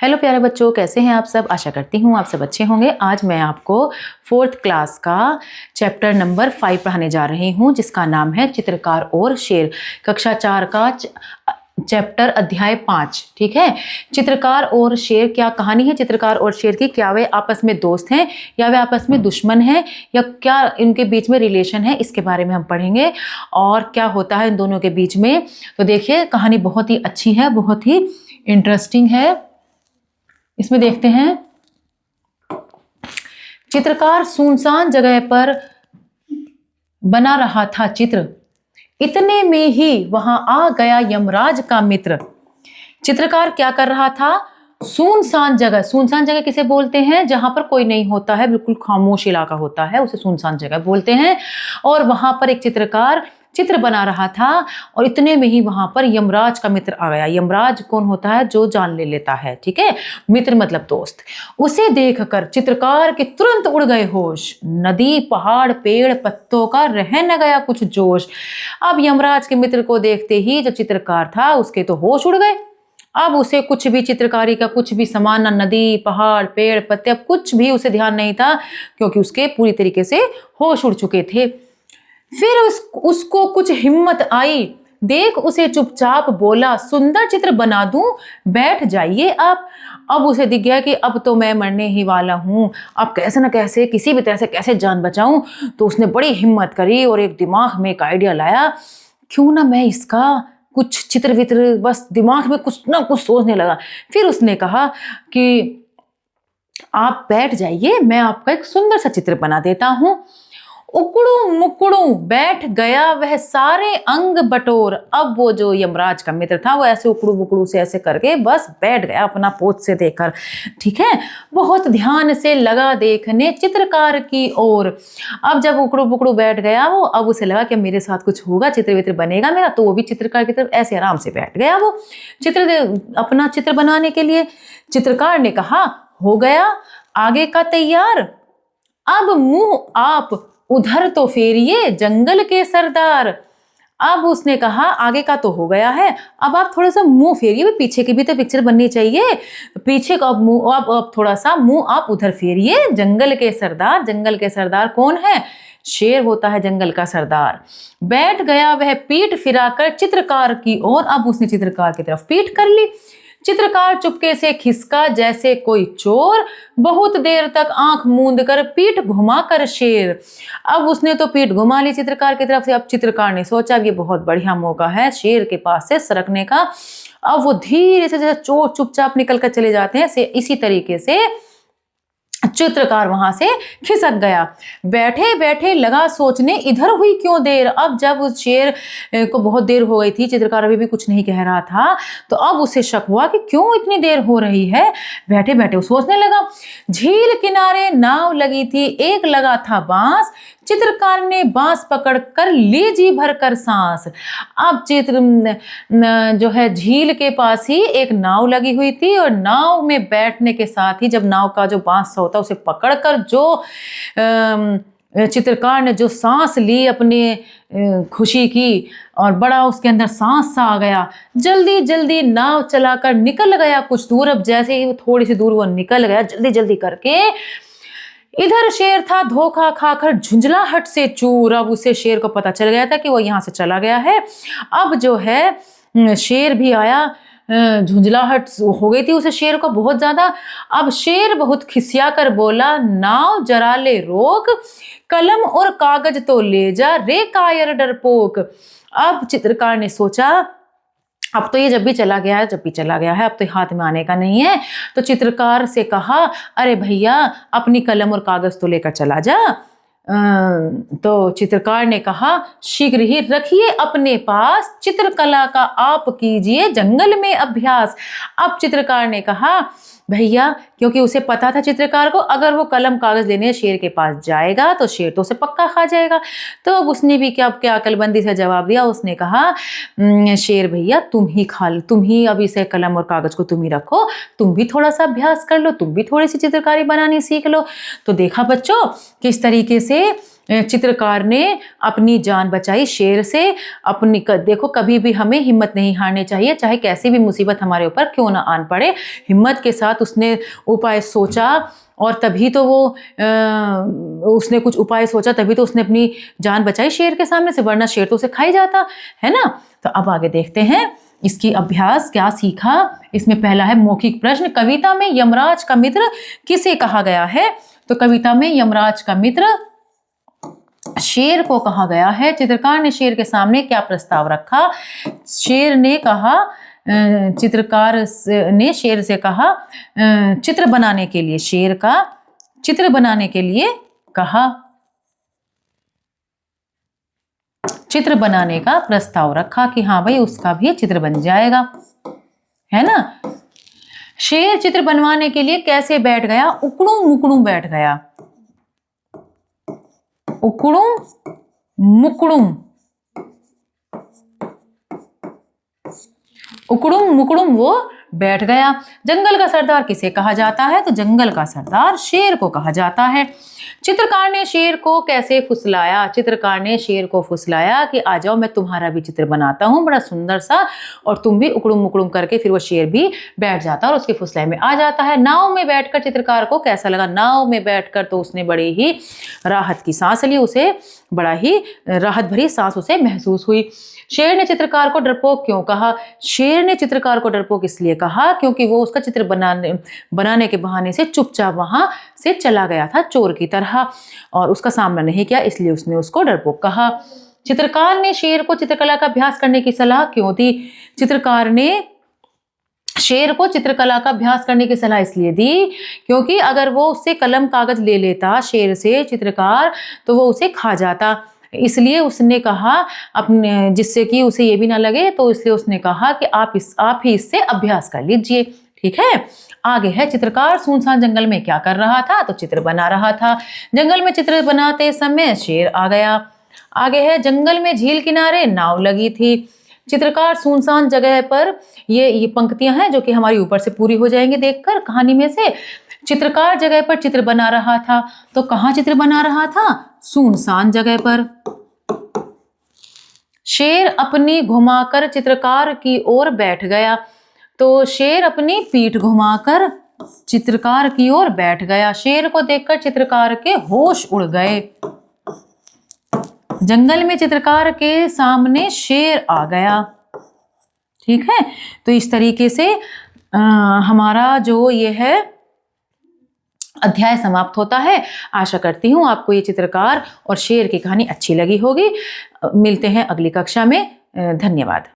Hello प्यारे बच्चों, कैसे हैं आप सब। आशा करती हूँ आप सब अच्छे होंगे। आज मैं आपको 4th क्लास का चैप्टर नंबर 5 पढ़ाने जा रही हूँ, जिसका नाम है चित्रकार और शेर। कक्षा 4 का चैप्टर अध्याय 5। ठीक है। चित्रकार और शेर, क्या कहानी है चित्रकार और शेर की। क्या वे आपस में दोस्त हैं या वे आपस में दुश्मन हैं, या क्या इनके बीच में रिलेशन है, इसके बारे में हम पढ़ेंगे। और क्या होता है इन दोनों के बीच में। तो देखिए, कहानी बहुत ही अच्छी है, बहुत ही इंटरेस्टिंग है। इसमें देखते हैं। चित्रकार सुनसान जगह पर बना रहा था चित्र, इतने में ही वहां आ गया यमराज का मित्र। चित्रकार क्या कर रहा था। सुनसान जगह किसे बोलते हैं, जहां पर कोई नहीं होता है, बिल्कुल खामोश इलाका होता है, उसे सुनसान जगह बोलते हैं। और वहां पर एक चित्रकार चित्र बना रहा था, और इतने में ही वहां पर यमराज का मित्र आ गया। यमराज कौन होता है, जो जान ले लेता है। ठीक है। मित्र मतलब दोस्त। उसे देखकर चित्रकार के तुरंत उड़ गए होश। नदी, पहाड़, पेड़, पत्तों का रह न गया कुछ जोश। अब यमराज के मित्र को देखते ही जो चित्रकार था, उसके तो होश उड़ गए। अब उसे कुछ भी, चित्रकारी का कुछ भी सामान, ना नदी, पहाड़, पेड़, पत्ते, अब कुछ भी उसे ध्यान नहीं था, क्योंकि उसके पूरी तरीके से होश उड़ चुके थे। फिर उसको कुछ हिम्मत आई, देख उसे चुपचाप बोला, सुंदर चित्र बना दूं, बैठ जाइए आप। अब उसे दिख गया कि अब तो मैं मरने ही वाला हूं, अब कैसे न कैसे, किसी भी तरह से कैसे जान बचाऊं। तो उसने बड़ी हिम्मत करी और एक दिमाग में एक आइडिया लाया, क्यों ना मैं इसका कुछ चित्र वित्र, बस दिमाग में कुछ ना कुछ सोचने लगा। फिर उसने कहा कि आप बैठ जाइए, मैं आपका एक सुंदर सा चित्र बना देता हूं। उकड़ू मुकड़ू बैठ गया वह सारे अंग बटोर। अब वो जो यमराज का मित्र था, वो ऐसे उकड़ू बुकड़ू से ऐसे करके बस बैठ गया अपना पोत से देकर। ठीक है। बहुत ध्यान से लगा देखने चित्रकार की ओर। अब जब उकड़ू बुकड़ू बैठ गया वो, अब उसे लगा कि मेरे साथ कुछ होगा, चित्र वित्र बनेगा मेरा। तो वो भी चित्रकार की तरफ ऐसे आराम से बैठ गया, वो अपना चित्र बनाने के लिए। चित्रकार ने कहा, हो गया आगे का तैयार, अब मुंह आप उधर तो फेरिए जंगल के सरदार। अब उसने कहा, आगे का तो हो गया है, अब आप थोड़ा सा मुंह फेरिए, पीछे की भी तो पिक्चर बननी चाहिए। पीछे का अब थोड़ा सा मुंह आप उधर फेरिए, जंगल के सरदार। जंगल के सरदार कौन है, शेर होता है जंगल का सरदार। बैठ गया वह पीठ फिराकर चित्रकार की ओर। अब उसने चित्रकार की तरफ पीठ कर ली। चित्रकार चुपके से खिसका जैसे कोई चोर, बहुत देर तक आंख मूंद कर पीठ घुमाकर शेर। अब उसने तो पीठ घुमा ली चित्रकार की तरफ से। अब चित्रकार ने सोचा, अब ये बहुत बढ़िया मौका है शेर के पास से सरकने का। अब वो धीरे से, जैसे चोर चुपचाप निकल कर चले जाते हैं, इसी तरीके से चित्रकार वहां से खिसक गया। बैठे बैठे लगा सोचने, इधर हुई क्यों देर। अब जब उस शेर को बहुत देर हो गई थी, चित्रकार अभी भी कुछ नहीं कह रहा था, तो अब उसे शक हुआ कि क्यों इतनी देर हो रही है। बैठे बैठे वो सोचने लगा। झील किनारे नाव लगी थी, एक लगा था बांस, चित्रकार ने बांस पकड़ कर ली जी भर कर सांस। अब जो है झील के पास ही एक नाव लगी हुई थी, और नाव में बैठने के साथ ही जब नाव का जो बांस होता है उसे पकड़कर जो चित्रकार ने जो सांस ली अपने खुशी की, और बड़ा उसके अंदर सांस सा आ गया। जल्दी जल्दी नाव चलाकर निकल गया कुछ दूर। अब जैसे ही थोड़ी सी दूर वो निकल गया जल्दी जल्दी करके, इधर शेर था धोखा खाकर झुंझलाहट से चूर। अब उसे शेर को पता चल गया था कि वो यहाँ से चला गया है। अब जो है शेर भी आया, झुंझलाहट हो गई थी उसे, शेर को बहुत ज्यादा। अब शेर बहुत खिसिया कर बोला, नाव जरा ले रोक, कलम और कागज तो ले जा रे कायर डरपोक। अब चित्रकार ने सोचा, अब तो ये जब भी चला गया है, अब तो हाथ में आने का नहीं है। तो चित्रकार से कहा, अरे भैया अपनी कलम और कागज तो लेकर चला जा। तो चित्रकार ने कहा, शीघ्र ही रखिए अपने पास, चित्रकला का आप कीजिए जंगल में अभ्यास। अब चित्रकार ने कहा, भैया, क्योंकि उसे पता था चित्रकार को, अगर वो कलम कागज लेने शेर के पास जाएगा तो शेर तो उसे पक्का खा जाएगा। तो अब उसने भी क्या अकलमंदी से जवाब दिया। उसने कहा, शेर भैया तुम ही अब इसे कलम और कागज को तुम ही रखो, तुम भी थोड़ा सा अभ्यास कर लो, तुम भी थोड़ी सी चित्रकारी बनानी सीख लो। तो देखा बच्चों किस तरीके से चित्रकार ने अपनी जान बचाई शेर से। देखो, कभी भी हमें हिम्मत नहीं हारनी चाहिए, चाहे कैसी भी मुसीबत हमारे ऊपर क्यों ना आन पड़े। हिम्मत के साथ उसने उपाय सोचा और तभी तो वो उसने कुछ उपाय सोचा, तभी तो उसने अपनी जान बचाई शेर के सामने से, वरना शेर तो उसे खा ही जाता है ना। तो अब आगे देखते हैं इसकी अभ्यास क्या सीखा। इसमें पहला है मौखिक प्रश्न, कविता में यमराज का मित्र किसे कहा गया है? तो कविता में यमराज का मित्र शेर को कहा गया है। चित्रकार ने शेर के सामने क्या प्रस्ताव रखा? शेर ने कहा, चित्रकार ने शेर से कहा चित्र बनाने के लिए, शेर का चित्र बनाने के लिए कहा, चित्र बनाने का प्रस्ताव रखा कि हाँ भाई उसका भी चित्र बन जाएगा, है ना। शेर चित्र बनवाने के लिए कैसे बैठ गया? उकड़ू मुकड़ू बैठ गया, उकड़ू मुकड़ू, उकड़ुम मुकड़ुम वो बैठ गया। जंगल का सरदार किसे कहा जाता है? तो जंगल का सरदार शेर को कहा जाता है। चित्रकार ने शेर को कैसे फुसलाया? चित्रकार ने शेर को फुसलाया कि आ जाओ मैं तुम्हारा भी चित्र बनाता हूँ बड़ा सुंदर सा, और तुम भी उकड़ुम मुकड़ुम करके फिर वो शेर भी बैठ जाता और उसके फुसले में आ जाता है। नाव में बैठकर चित्रकार को कैसा लगा? नाव में बैठकर तो उसने बड़ी ही राहत की सांस ली, उसे बड़ा ही राहत भरी सांस उसे महसूस हुई। शेर ने चित्रकार को डरपोक क्यों कहा? शेर ने चित्रकार को डरपोक इसलिए कहा क्योंकि वो उसका चित्र बनाने के बहाने से चुपचाप वहां से चला गया था चोर की तरह, और उसका सामना नहीं किया, इसलिए उसने उसको डरपोक कहा। चित्रकार ने शेर को चित्रकला का अभ्यास करने की सलाह क्यों दी? चित्रकार ने शेर को चित्रकला का अभ्यास करने की सलाह इसलिए दी क्योंकि अगर वो उससे कलम कागज ले लेता शेर से चित्रकार, तो वो उसे खा जाता, इसलिए उसने कहा अपने, जिससे कि उसे ये भी ना लगे, तो इसलिए उसने कहा कि आप ही इससे अभ्यास कर लीजिए। ठीक है, आगे है चित्रकार सुनसान जंगल में क्या कर रहा था? तो चित्र बना रहा था। जंगल में चित्र बनाते समय शेर आ गया। आगे है जंगल में झील किनारे नाव लगी थी। चित्रकार सुनसान जगह पर, ये पंक्तियां हैं जो कि हमारी ऊपर से पूरी हो जाएंगी देखकर कहानी में से। चित्रकार जगह पर चित्र बना रहा था, तो कहाँ चित्र बना रहा था? सुनसान जगह पर। शेर अपनी घुमाकर चित्रकार की ओर बैठ गया, तो शेर अपनी पीठ घुमाकर चित्रकार की ओर बैठ गया। शेर को देखकर चित्रकार के होश उड़ गए। जंगल में चित्रकार के सामने शेर आ गया। ठीक है, तो इस तरीके से हमारा जो ये है अध्याय समाप्त होता है। आशा करती हूँ आपको ये चित्रकार और शेर की कहानी अच्छी लगी होगी। मिलते हैं अगली कक्षा में। धन्यवाद।